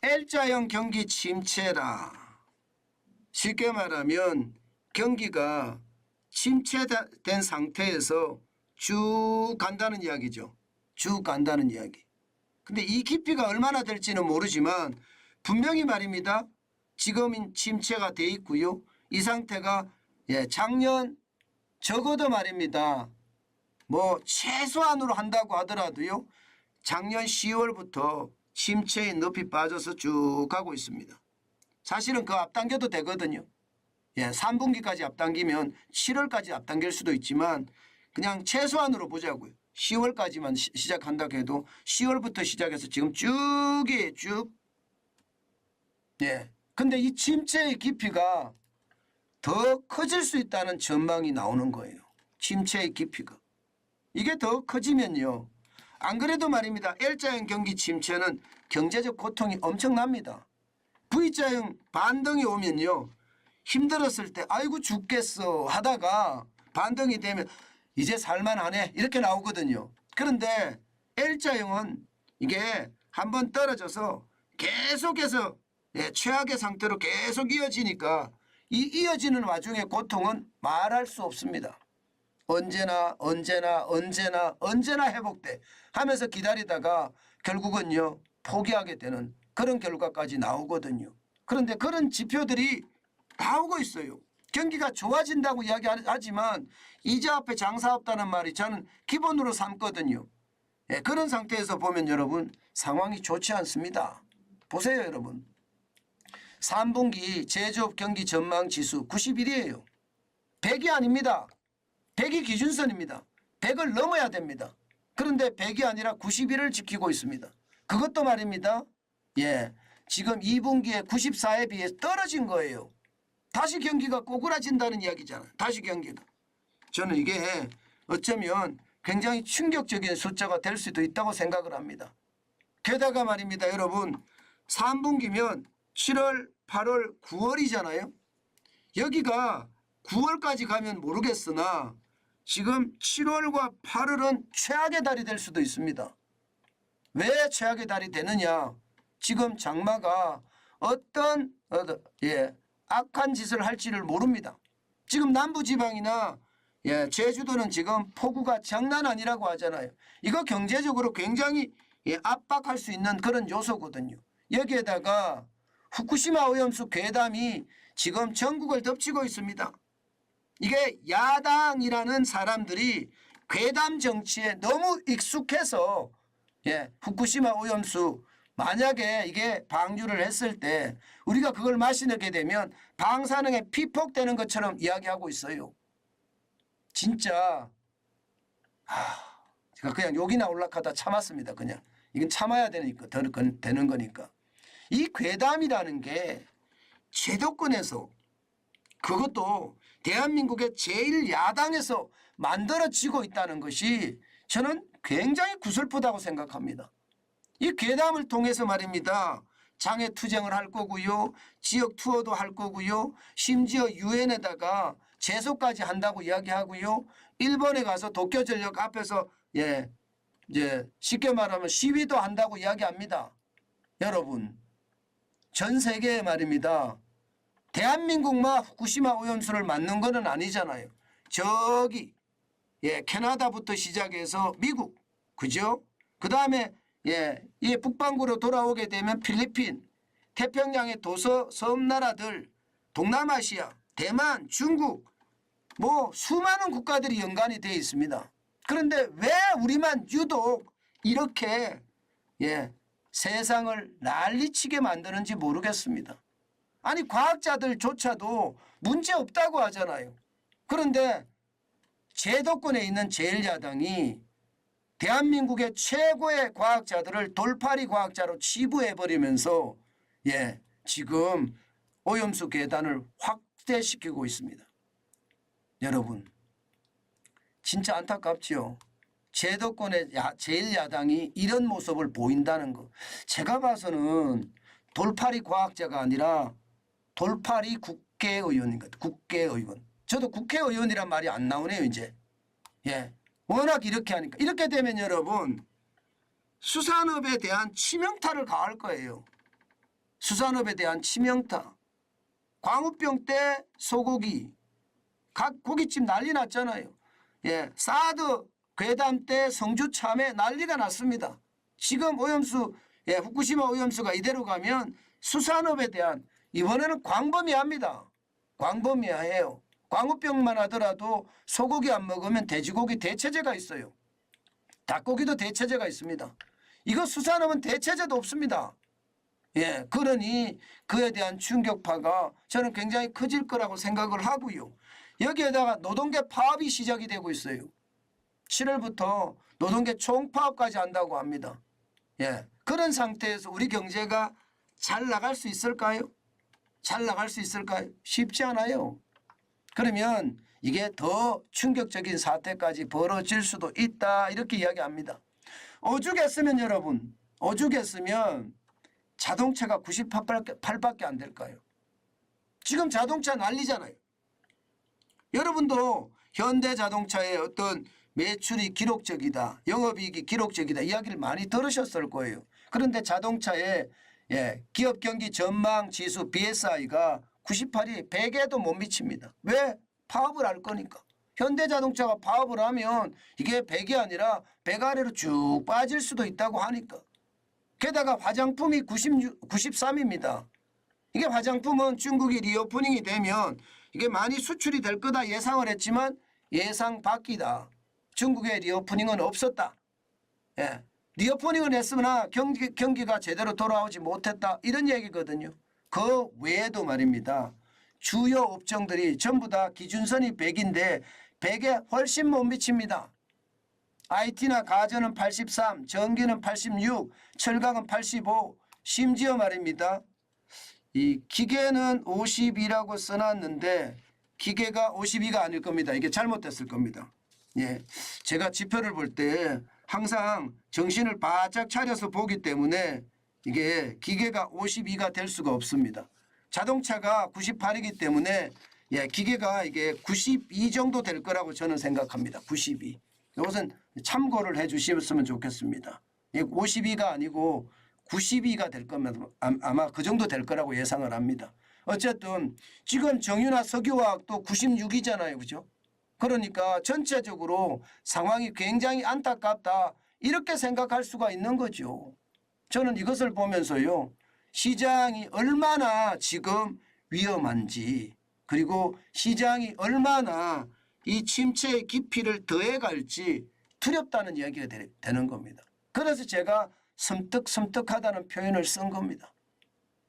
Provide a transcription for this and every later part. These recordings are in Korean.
L자형 경기 침체라. 쉽게 말하면 경기가 침체된 상태에서 쭉 간다는 이야기죠. 쭉 간다는 이야기. 근데 이 깊이가 얼마나 될지는 모르지만 분명히 말입니다. 지금은 침체가 돼 있고요. 이 상태가 작년 적어도 말입니다. 뭐 최소한으로 한다고 하더라도요. 작년 10월부터 침체의 높이 빠져서 쭉 가고 있습니다. 사실은 그 앞당겨도 되거든요. 3분기까지 앞당기면 7월까지 앞당길 수도 있지만 그냥 최소한으로 보자고요. 10월까지만 시작한다고 해도 10월부터 시작해서 지금 쭉이 쭉. 근데 이 침체의 깊이가 더 커질 수 있다는 전망이 나오는 거예요. 침체의 깊이가. 이게 더 커지면요. 안 그래도 말입니다. L자형 경기 침체는 경제적 고통이 엄청납니다. V자형 반등이 오면요. 힘들었을 때 아이고 죽겠어 하다가 반등이 되면 이제 살만하네 이렇게 나오거든요. 그런데 L자형은 이게 한번 떨어져서 계속해서 최악의 상태로 계속 이어지니까 이 이어지는 와중에 고통은 말할 수 없습니다. 언제나 회복돼 하면서 기다리다가 결국은요 포기하게 되는 그런 결과까지 나오거든요. 그런데 그런 지표들이 나오고 있어요. 경기가 좋아진다고 이야기하지만 이자 앞에 장사 없다는 말이 저는 기본으로 삼거든요. 그런 상태에서 보면 여러분 상황이 좋지 않습니다. 보세요 여러분. 3분기 제조업 경기 전망 지수 91이에요. 100이 아닙니다. 100이 기준선입니다. 100을 넘어야 됩니다. 그런데 100이 아니라 91을 지키고 있습니다. 그것도 말입니다. 지금 2분기에 94에 비해 떨어진 거예요. 다시 경기가 꼬꾸라진다는 이야기잖아요. 다시 경기가. 저는 이게 어쩌면 굉장히 충격적인 숫자가 될 수도 있다고 생각을 합니다. 게다가 말입니다. 여러분 3분기면 7월, 8월, 9월이잖아요. 여기가 9월까지 가면 모르겠으나 지금 7월과 8월은 최악의 달이 될 수도 있습니다. 왜 최악의 달이 되느냐. 지금 장마가 어떤 악한 짓을 할지를 모릅니다. 지금 남부지방이나 제주도는 지금 폭우가 장난 아니라고 하잖아요. 이거 경제적으로 굉장히 압박할 수 있는 그런 요소거든요. 여기에다가 후쿠시마 오염수 괴담이 지금 전국을 덮치고 있습니다. 이게 야당이라는 사람들이 괴담 정치에 너무 익숙해서 후쿠시마 오염수 만약에 이게 방류를 했을 때 우리가 그걸 마시게 되면 방사능에 피폭되는 것처럼 이야기하고 있어요. 진짜 제가 그냥 욕이나 올락하다 참았습니다. 그냥 이건 참아야 되는 거니까. 이 괴담이라는 게 제도권에서 그것도 대한민국의 제1야당에서 만들어지고 있다는 것이 저는 굉장히 구슬프다고 생각합니다. 이 괴담을 통해서 말입니다. 장애 투쟁을 할 거고요. 지역 투어도 할 거고요. 심지어 유엔에다가 제소까지 한다고 이야기하고요. 일본에 가서 도쿄전력 앞에서 이제 쉽게 말하면 시위도 한다고 이야기합니다. 여러분 전 세계에 말입니다. 대한민국만 후쿠시마 오염수를 맞는 것은 아니잖아요. 저기 캐나다부터 시작해서 미국 그죠? 그 다음에 이 북반구로 돌아오게 되면 필리핀, 태평양의 섬나라들, 동남아시아, 대만, 중국 뭐 수많은 국가들이 연관이 되어 있습니다. 그런데 왜 우리만 유독 이렇게 세상을 난리치게 만드는지 모르겠습니다. 아니 과학자들조차도 문제없다고 하잖아요. 그런데 제도권에 있는 제1야당이 대한민국의 최고의 과학자들을 돌팔이 과학자로 치부해버리면서 지금 오염수 계단을 확대시키고 있습니다. 여러분 진짜 안타깝지요. 제도권의 제1야당이 이런 모습을 보인다는 거. 제가 봐서는 돌팔이 과학자가 아니라 돌팔이 국회의원인 것 같아요. 국회의원. 저도 국회의원이란 말이 안 나오네요 이제. 워낙 이렇게 하니까. 이렇게 되면 여러분 수산업에 대한 치명타를 가할 거예요. 수산업에 대한 치명타, 광우병 때 소고기, 각 고깃집 난리 났잖아요. 예, 사드 괴담 때 성주 참외 난리가 났습니다. 지금 오염수, 예, 후쿠시마 오염수가 이대로 가면 수산업에 대한 이번에는 광범위합니다. 광범위해요. 광우병만 하더라도 소고기 안 먹으면 돼지고기 대체제가 있어요. 닭고기도 대체제가 있습니다. 이거 수산업은 대체제도 없습니다. 예, 그러니 그에 대한 충격파가 저는 굉장히 커질 거라고 생각을 하고요. 여기에다가 노동계 파업이 시작이 되고 있어요. 7월부터 노동계 총파업까지 한다고 합니다. 예, 그런 상태에서 우리 경제가 잘 나갈 수 있을까요? 잘 나갈 수 있을까요? 쉽지 않아요. 그러면 이게 더 충격적인 사태까지 벌어질 수도 있다 이렇게 이야기합니다. 오죽했으면 여러분, 오죽했으면 자동차가 98밖에 안 될까요? 지금 자동차 난리잖아요. 여러분도 현대자동차의 어떤 매출이 기록적이다, 영업이익이 기록적이다 이야기를 많이 들으셨을 거예요. 그런데 자동차의 기업 경기 전망 지수 BSI가 98이 100에도 못 미칩니다. 왜? 파업을 할 거니까. 현대자동차가 파업을 하면 이게 100이 아니라 100 아래로 쭉 빠질 수도 있다고 하니까. 게다가 화장품이 93입니다. 이게 화장품은 중국이 리오프닝이 되면 이게 많이 수출이 될 거다 예상을 했지만 예상 밖이다. 중국의 리오프닝은 없었다. 예. 리오프닝은 했으나 경기가 제대로 돌아오지 못했다. 이런 얘기거든요. 그 외에도 말입니다. 주요 업종들이 전부 다 기준선이 100인데 100에 훨씬 못 미칩니다. IT나 가전은 83, 전기는 86, 철강은 85, 심지어 말입니다. 이 기계는 52라고 써놨는데 기계가 52가 아닐 겁니다. 이게 잘못됐을 겁니다. 예, 제가 지표를 볼 때 항상 정신을 바짝 차려서 보기 때문에 이게 기계가 52가 될 수가 없습니다. 자동차가 98이기 때문에 예, 기계가 이게 92 정도 될 거라고 저는 생각합니다. 92. 이것은 참고를 해 주셨으면 좋겠습니다. 52가 아니고 92가 될 거면 아마 그 정도 될 거라고 예상을 합니다. 어쨌든 지금 정유나 석유화학도 96이잖아요. 그죠? 그러니까 전체적으로 상황이 굉장히 안타깝다 이렇게 생각할 수가 있는 거죠. 저는 이것을 보면서요. 시장이 얼마나 지금 위험한지 그리고 시장이 얼마나 이 침체의 깊이를 더해갈지 두렵다는 이야기가 되는 겁니다. 그래서 제가 섬뜩섬뜩하다는 표현을 쓴 겁니다.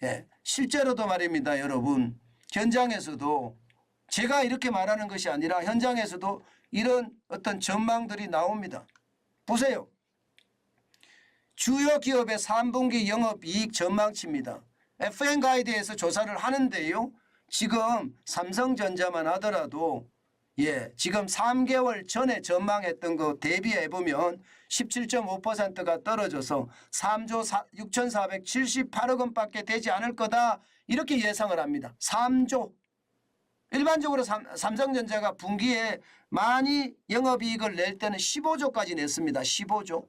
예, 실제로도 말입니다. 여러분 현장에서도 제가 이렇게 말하는 것이 아니라 현장에서도 이런 어떤 전망들이 나옵니다. 보세요. 주요 기업의 3분기 영업이익 전망치입니다. FN가이드에서 조사를 하는데요. 지금 삼성전자만 하더라도 지금 3개월 전에 전망했던 거 대비해 보면 17.5%가 떨어져서 3조 6,478억 원밖에 되지 않을 거다 이렇게 예상을 합니다. 3조. 일반적으로 삼성전자가 분기에 많이 영업이익을 낼 때는 15조까지 냈습니다. 15조.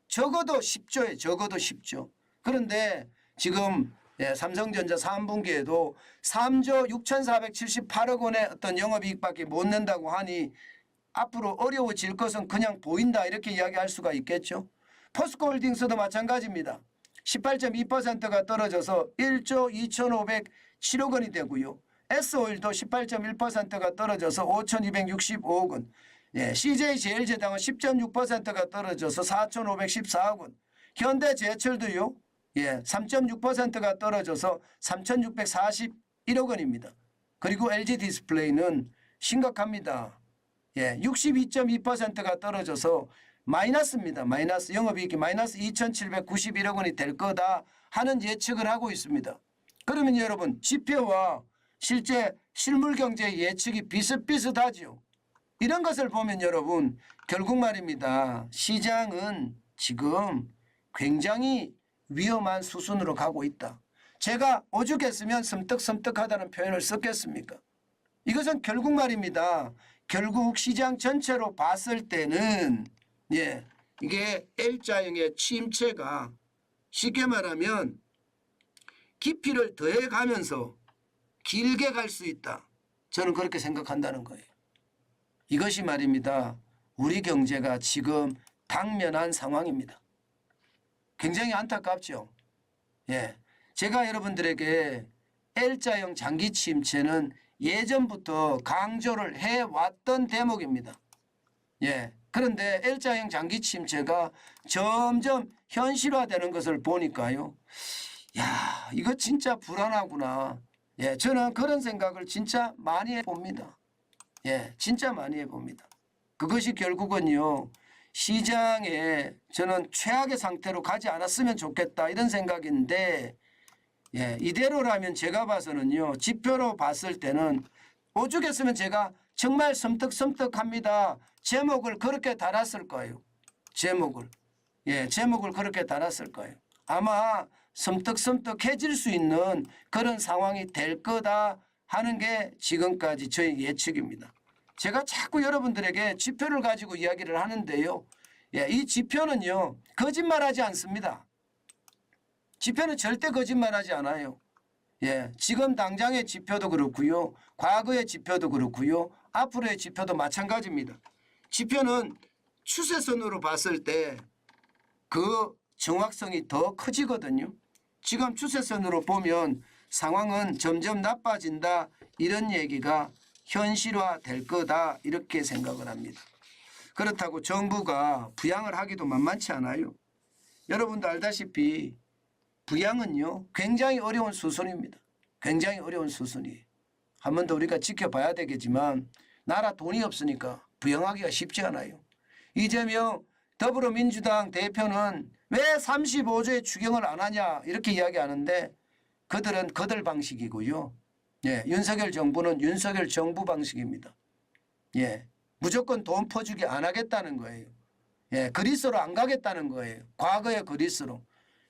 적어도 10조에 적어도 10조. 그런데 지금 삼성전자 3분기에도 3조 6,478억 원의 어떤 영업이익밖에 못 낸다고 하니 앞으로 어려워질 것은 그냥 보인다 이렇게 이야기할 수가 있겠죠. 포스코홀딩스도 마찬가지입니다. 18.2%가 떨어져서 1조 2,507억 원이 되고요. S오일도 18.1%가 떨어져서 5,265억 원. CJ제일제당은 10.6%가 떨어져서 4,514억 원. 현대제철도요. 3.6%가 떨어져서 3,641억 원입니다. 그리고 LG디스플레이는 심각합니다. 62.2%가 떨어져서 마이너스입니다. 마이너스 영업이익이 마이너스 2,791억 원이 될 거다 하는 예측을 하고 있습니다. 그러면 여러분 지표와 실제 실물경제 예측이 비슷비슷하죠. 이런 것을 보면 여러분 결국 말입니다. 시장은 지금 굉장히 위험한 수순으로 가고 있다. 제가 오죽했으면 섬뜩섬뜩하다는 표현을 썼겠습니까? 이것은 결국 말입니다. 결국 시장 전체로 봤을 때는 이게 L자형의 침체가 쉽게 말하면 깊이를 더해가면서 길게 갈 수 있다. 저는 그렇게 생각한다는 거예요. 이것이 말입니다. 우리 경제가 지금 당면한 상황입니다. 굉장히 안타깝죠. 예, 제가 여러분들에게 L자형 장기 침체는 예전부터 강조를 해왔던 대목입니다. 예, 그런데 L자형 장기 침체가 점점 현실화되는 것을 보니까요. 야, 이거 진짜 불안하구나. 예, 저는 그런 생각을 진짜 많이 해봅니다. 예, 진짜 많이 해봅니다. 그것이 결국은요, 시장에 저는 최악의 상태로 가지 않았으면 좋겠다 이런 생각인데, 예, 이대로라면 제가 봐서는요, 지표로 봤을 때는 오죽했으면 제가 정말 섬뜩섬뜩합니다. 제목을 그렇게 달았을 거예요. 제목을. 예, 제목을 그렇게 달았을 거예요. 아마 섬뜩섬뜩해질 수 있는 그런 상황이 될 거다 하는 게 지금까지 저희 예측입니다. 제가 자꾸 여러분들에게 지표를 가지고 이야기를 하는데요. 예, 이 지표는요, 거짓말하지 않습니다. 지표는 절대 거짓말하지 않아요. 예, 지금 당장의 지표도 그렇고요. 과거의 지표도 그렇고요. 앞으로의 지표도 마찬가지입니다. 지표는 추세선으로 봤을 때 그 정확성이 더 커지거든요. 지금 추세선으로 보면 상황은 점점 나빠진다 이런 얘기가 현실화될 거다 이렇게 생각을 합니다. 그렇다고 정부가 부양을 하기도 만만치 않아요. 여러분도 알다시피 부양은요 굉장히 어려운 수순입니다. 굉장히 어려운 수순이에요. 한 번 더 우리가 지켜봐야 되겠지만 나라 돈이 없으니까 부양하기가 쉽지 않아요. 이재명 더불어민주당 대표는 왜 35조의 추경을 안 하냐 이렇게 이야기하는데 그들은 그들 방식이고요. 예, 윤석열 정부는 윤석열 정부 방식입니다. 예, 무조건 돈 퍼주기 안 하겠다는 거예요. 예, 그리스로 안 가겠다는 거예요. 과거의 그리스로.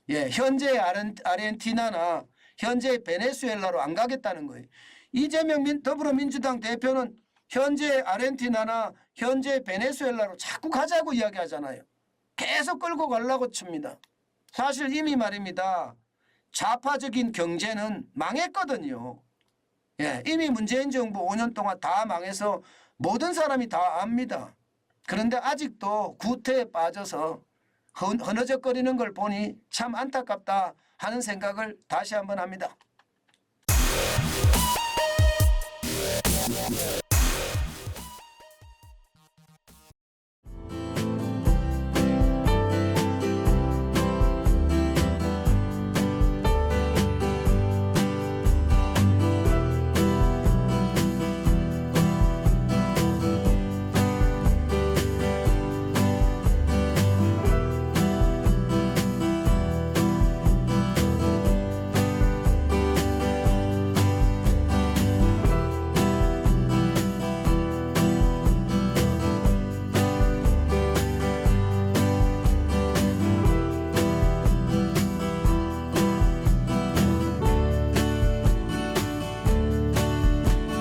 예, 현재의 아르헨티나나 현재의 베네수엘라로 안 가겠다는 거예요. 이재명 더불어민주당 대표는 현재 아르헨티나나 현재 베네수엘라로 자꾸 가자고 이야기하잖아요. 계속 끌고 가려고 칩니다. 사실 이미 말입니다. 좌파적인 경제는 망했거든요. 예, 이미 문재인 정부 5년 동안 다 망해서 모든 사람이 다 압니다. 그런데 아직도 구태에 빠져서 허너적거리는 걸 보니 참 안타깝다 하는 생각을 다시 한번 합니다.